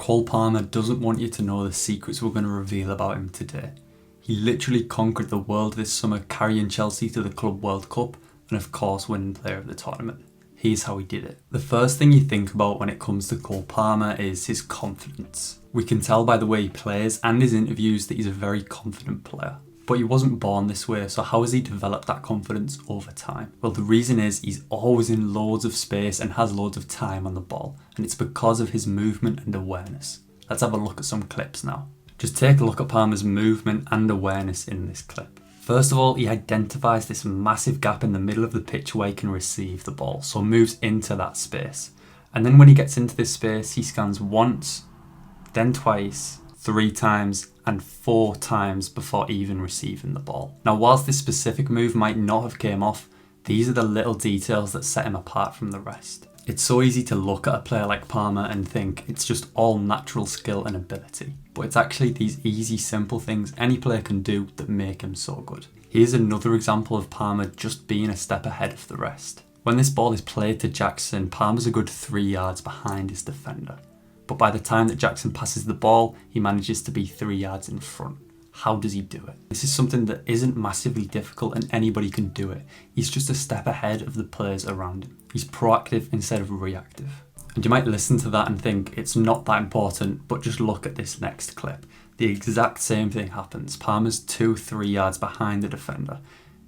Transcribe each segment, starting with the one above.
Cole Palmer doesn't want you to know the secrets we're going to reveal about him today. He literally conquered the world this summer, carrying Chelsea to the Club World Cup and of course winning player of the tournament. Here's how he did it. The first thing you think about when it comes to Cole Palmer is his confidence. We can tell by the way he plays and his interviews that he's a very confident player. But he wasn't born this way, so how has he developed that confidence over time? Well, the reason is he's always in loads of space and has loads of time on the ball, and it's because of his movement and awareness. Let's have a look at some clips now. Just take a look at Palmer's movement and awareness in this clip. First of all, he identifies this massive gap in the middle of the pitch where he can receive the ball, so moves into that space. And then when he gets into this space, he scans once, then twice, 3 times and 4 times before even receiving the ball. Now, whilst this specific move might not have came off, these are the little details that set him apart from the rest. It's so easy to look at a player like Palmer and think it's just all natural skill and ability, but it's actually these easy, simple things any player can do that make him so good. Here's another example of Palmer just being a step ahead of the rest. When this ball is played to Jackson, Palmer's a good 3 yards behind his defender. But by the time that Jackson passes the ball, he manages to be 3 yards in front. How does he do it? This is something that isn't massively difficult and anybody can do it. He's just a step ahead of the players around him. He's proactive instead of reactive. And you might listen to that and think it's not that important, but just look at this next clip. The exact same thing happens. Palmer's 2-3 yards behind the defender.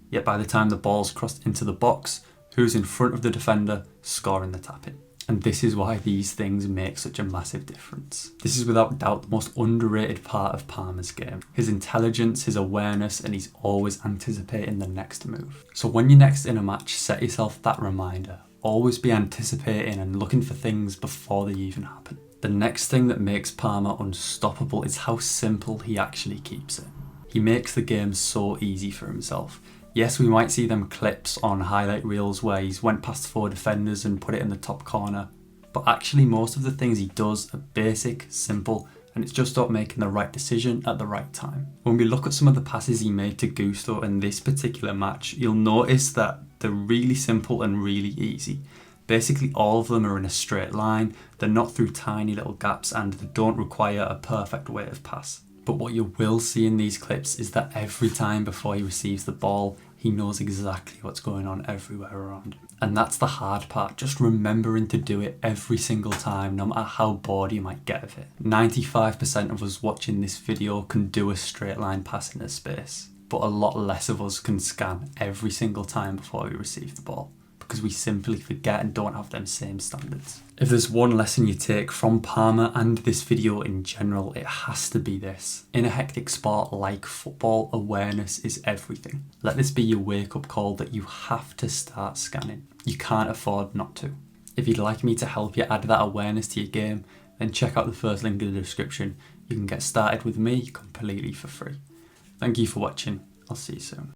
Yet by the time the ball's crossed into the box, who's in front of the defender, scoring the tap-in. And this is why these things make such a massive difference. This is without doubt the most underrated part of Palmer's game. His intelligence, his awareness, and he's always anticipating the next move. So when you're next in a match, set yourself that reminder. Always be anticipating and looking for things before they even happen. The next thing that makes Palmer unstoppable is how simple he actually keeps it. He makes the game so easy for himself. Yes, we might see them clips on highlight reels where he's went past 4 defenders and put it in the top corner, but actually most of the things he does are basic, simple, and it's just about making the right decision at the right time. When we look at some of the passes he made to Gusto in this particular match, you'll notice that they're really simple and really easy. Basically all of them are in a straight line, they're not through tiny little gaps, and they don't require a perfect weight of pass. But what you will see in these clips is that every time before he receives the ball, he knows exactly what's going on everywhere around him. And that's the hard part, just remembering to do it every single time, no matter how bored you might get of it. 95% of us watching this video can do a straight line pass in a space, but a lot less of us can scan every single time before we receive the ball, because we simply forget and don't have them same standards. If there's one lesson you take from Palmer and this video in general, it has to be this. In a hectic sport like football, awareness is everything. Let this be your wake-up call that you have to start scanning. You can't afford not to. If you'd like me to help you add that awareness to your game, then check out the first link in the description. You can get started with me completely for free. Thank you for watching. I'll see you soon.